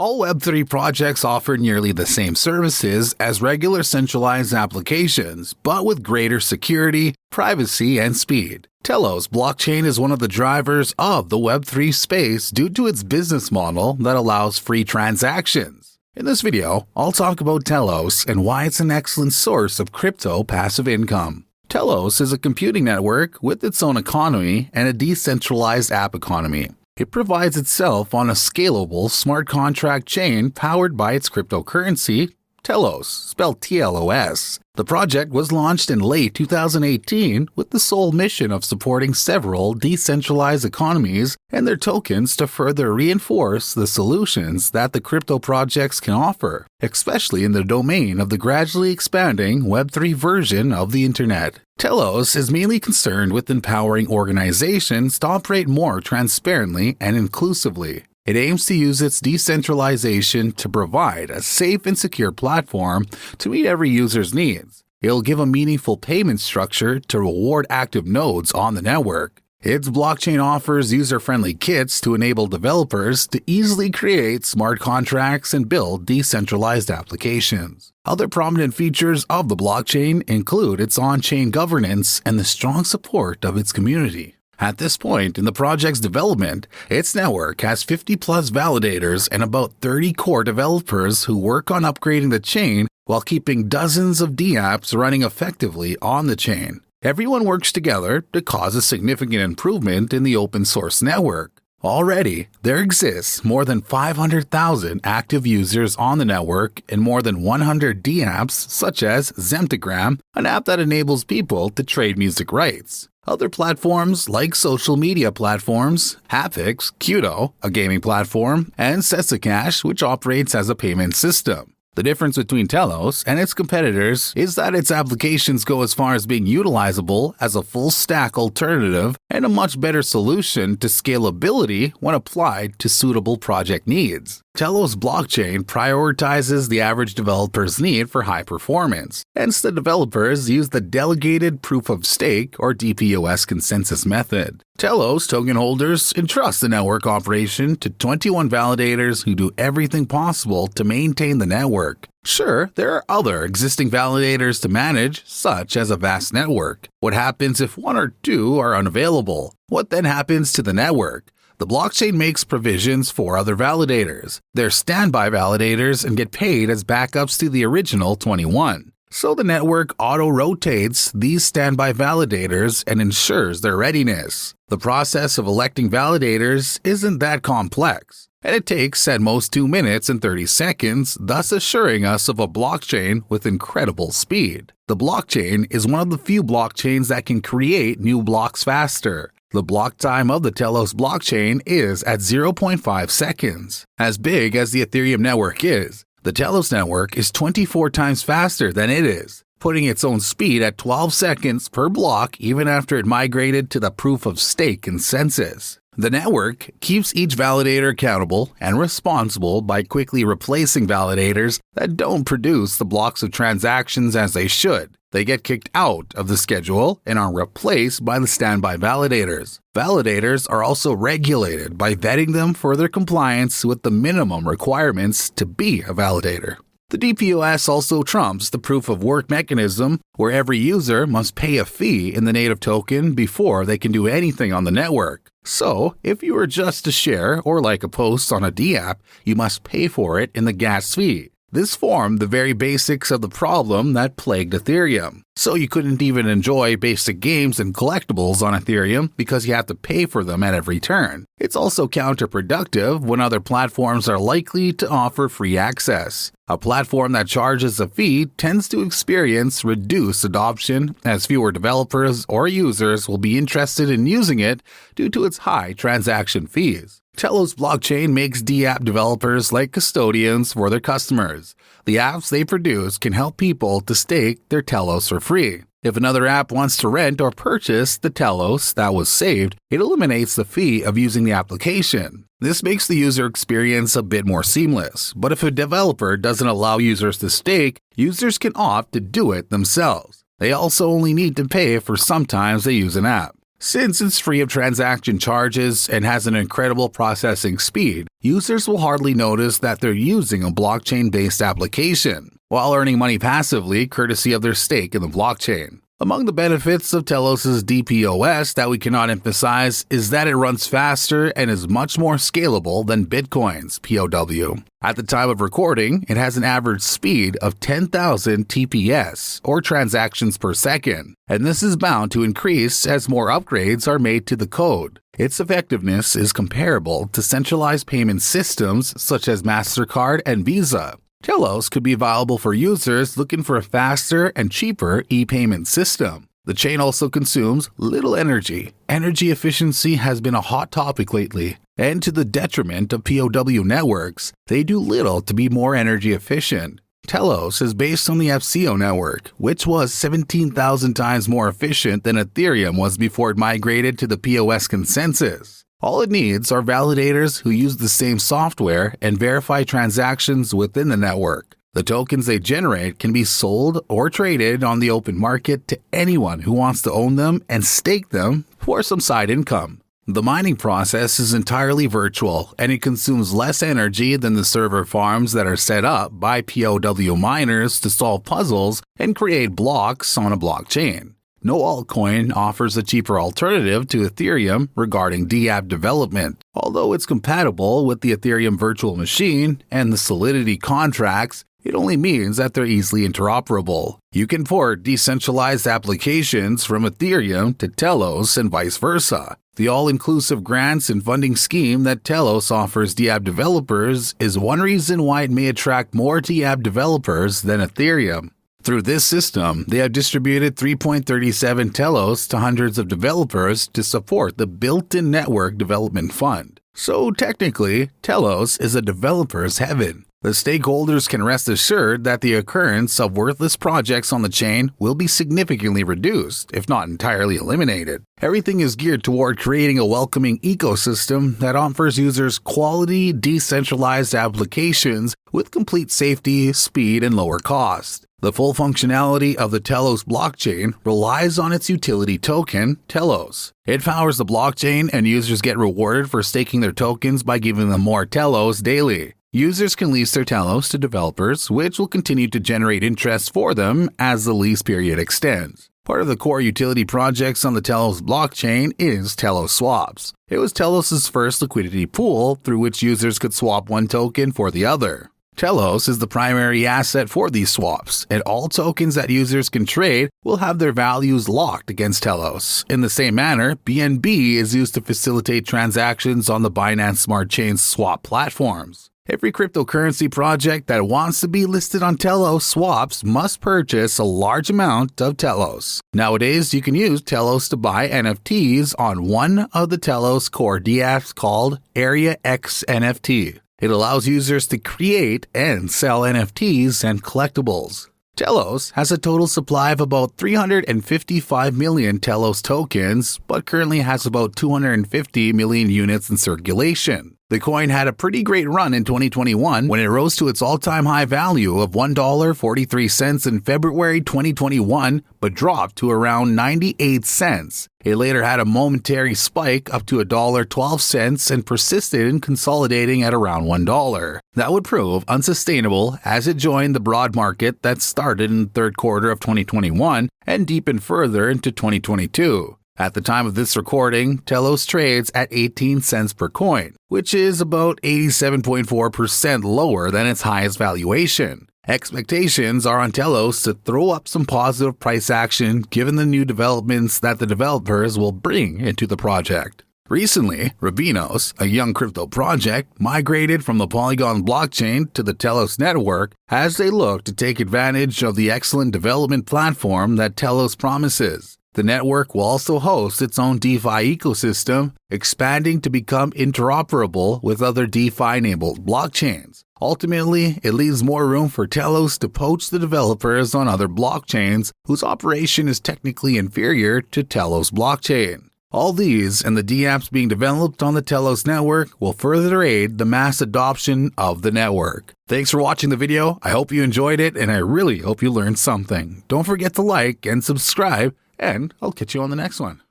All Web3 projects offer nearly the same services as regular centralized applications, but with greater security, privacy, and speed. Telos blockchain is one of the drivers of the Web3 space due to its business model that allows free transactions. In this video, I'll talk about Telos and why it's an excellent source of crypto passive income. Telos is a computing network with its own economy and a decentralized app economy. It provides itself on a scalable smart contract chain powered by its cryptocurrency, Telos, spelled TLOS. The project was launched in late 2018 with the sole mission of supporting several decentralized economies and their tokens to further reinforce the solutions that the crypto projects can offer, especially in the domain of the gradually expanding Web3 version of the Internet. Telos is mainly concerned with empowering organizations to operate more transparently and inclusively. It aims to use its decentralization to provide a safe and secure platform to meet every user's needs. It'll give a meaningful payment structure to reward active nodes on the network. Its blockchain offers user-friendly kits to enable developers to easily create smart contracts and build decentralized applications. Other prominent features of the blockchain include its on-chain governance and the strong support of its community. At this point in the project's development, its network has 50-plus validators and about 30 core developers who work on upgrading the chain while keeping dozens of dApps running effectively on the chain. Everyone works together to cause a significant improvement in the open-source network. Already, there exists more than 500,000 active users on the network and more than 100 dApps such as Zemtagram, an app that enables people to trade music rights. Other platforms like social media platforms, Hapix, Qdo, a gaming platform, and Sessacash, which operates as a payment system. The difference between Telos and its competitors is that its applications go as far as being utilizable as a full-stack alternative and a much better solution to scalability when applied to suitable project needs. Telos blockchain prioritizes the average developer's need for high performance. Hence, the developers use the delegated proof-of-stake or DPoS consensus method. Telos token holders entrust the network operation to 21 validators who do everything possible to maintain the network. Sure, there are other existing validators to manage, such as a vast network. What happens if one or two are unavailable? What then happens to the network? The blockchain makes provisions for other validators. They're standby validators and get paid as backups to the original 21. So the network auto-rotates these standby validators and ensures their readiness. The process of electing validators isn't that complex, and it takes at most 2 minutes and 30 seconds, thus assuring us of a blockchain with incredible speed. The blockchain is one of the few blockchains that can create new blocks faster. The block time of the Telos blockchain is at 0.5 seconds. As big as the Ethereum network is, the Telos network is 24 times faster than it is, putting its own speed at 12 seconds per block even after it migrated to the proof-of-stake consensus. The network keeps each validator accountable and responsible by quickly replacing validators that don't produce the blocks of transactions as they should. They get kicked out of the schedule and are replaced by the standby validators. Validators are also regulated by vetting them for their compliance with the minimum requirements to be a validator. The DPoS also trumps the proof-of-work mechanism, where every user must pay a fee in the native token before they can do anything on the network. So, if you were just to share or like a post on a dApp, you must pay for it in the gas fee. This formed the very basics of the problem that plagued Ethereum. So you couldn't even enjoy basic games and collectibles on Ethereum because you have to pay for them at every turn. It's also counterproductive when other platforms are likely to offer free access. A platform that charges a fee tends to experience reduced adoption as fewer developers or users will be interested in using it due to its high transaction fees. Telos blockchain makes dApp developers like custodians for their customers. The apps they produce can help people to stake their Telos for free. If another app wants to rent or purchase the Telos that was saved, it eliminates the fee of using the application. This makes the user experience a bit more seamless, but if a developer doesn't allow users to stake, users can opt to do it themselves. They also only need to pay for sometimes they use an app. Since it's free of transaction charges and has an incredible processing speed, users will hardly notice that they're using a blockchain-based application, while earning money passively courtesy of their stake in the blockchain. Among the benefits of Telos' DPoS that we cannot emphasize is that it runs faster and is much more scalable than Bitcoin's POW. At the time of recording, it has an average speed of 10,000 TPS, or transactions per second, and this is bound to increase as more upgrades are made to the code. Its effectiveness is comparable to centralized payment systems such as MasterCard and Visa. Telos could be viable for users looking for a faster and cheaper e-payment system. The chain also consumes little energy. Energy efficiency has been a hot topic lately, and to the detriment of POW networks, they do little to be more energy efficient. Telos is based on the FCO network, which was 17,000 times more efficient than Ethereum was before it migrated to the POS consensus. All it needs are validators who use the same software and verify transactions within the network. The tokens they generate can be sold or traded on the open market to anyone who wants to own them and stake them for some side income. The mining process is entirely virtual, and it consumes less energy than the server farms that are set up by POW miners to solve puzzles and create blocks on a blockchain. No altcoin offers a cheaper alternative to Ethereum regarding dApp development, although it's compatible with the Ethereum virtual machine and the Solidity contracts. It only means that they're easily interoperable. You can port decentralized applications from Ethereum to Telos and vice versa. The all-inclusive grants and funding scheme that Telos offers dApp developers is one reason why it may attract more dApp developers than Ethereum. Through this system, they have distributed 3.37 Telos to hundreds of developers to support the built-in network development fund. So technically, Telos is a developer's heaven. The stakeholders can rest assured that the occurrence of worthless projects on the chain will be significantly reduced, if not entirely eliminated. Everything is geared toward creating a welcoming ecosystem that offers users quality, decentralized applications with complete safety, speed, and lower cost. The full functionality of the Telos blockchain relies on its utility token, Telos. It powers the blockchain, and users get rewarded for staking their tokens by giving them more Telos daily. Users can lease their Telos to developers, which will continue to generate interest for them as the lease period extends. Part of the core utility projects on the Telos blockchain is Telos Swaps. It was Telos' first liquidity pool through which users could swap one token for the other. Telos is the primary asset for these swaps, and all tokens that users can trade will have their values locked against Telos. In the same manner, BNB is used to facilitate transactions on the Binance Smart Chain swap platforms. Every cryptocurrency project that wants to be listed on Telos swaps must purchase a large amount of Telos. Nowadays, you can use Telos to buy NFTs on one of the Telos core dApps called Area X NFT. It allows users to create and sell NFTs and collectibles. Telos has a total supply of about 355 million Telos tokens, but currently has about 250 million units in circulation. The coin had a pretty great run in 2021 when it rose to its all-time high value of $1.43 in February 2021, but dropped to around 98 cents. It later had a momentary spike up to $1.12 and persisted in consolidating at around $1. That would prove unsustainable as it joined the broad market that started in the third quarter of 2021 and deepened further into 2022. At the time of this recording, Telos trades at 18 cents per coin, which is about 87.4% lower than its highest valuation. Expectations are on Telos to throw up some positive price action given the new developments that the developers will bring into the project. Recently, Rabinos, a young crypto project, migrated from the Polygon blockchain to the Telos network as they look to take advantage of the excellent development platform that Telos promises. The network will also host its own DeFi ecosystem, expanding to become interoperable with other DeFi-enabled blockchains. Ultimately, it leaves more room for Telos to poach the developers on other blockchains whose operation is technically inferior to Telos blockchain. All these and the dApps being developed on the Telos network will further aid the mass adoption of the network. Thanks for watching the video. I hope you enjoyed it, and I really hope you learned something. Don't forget to like and subscribe, and I'll catch you on the next one.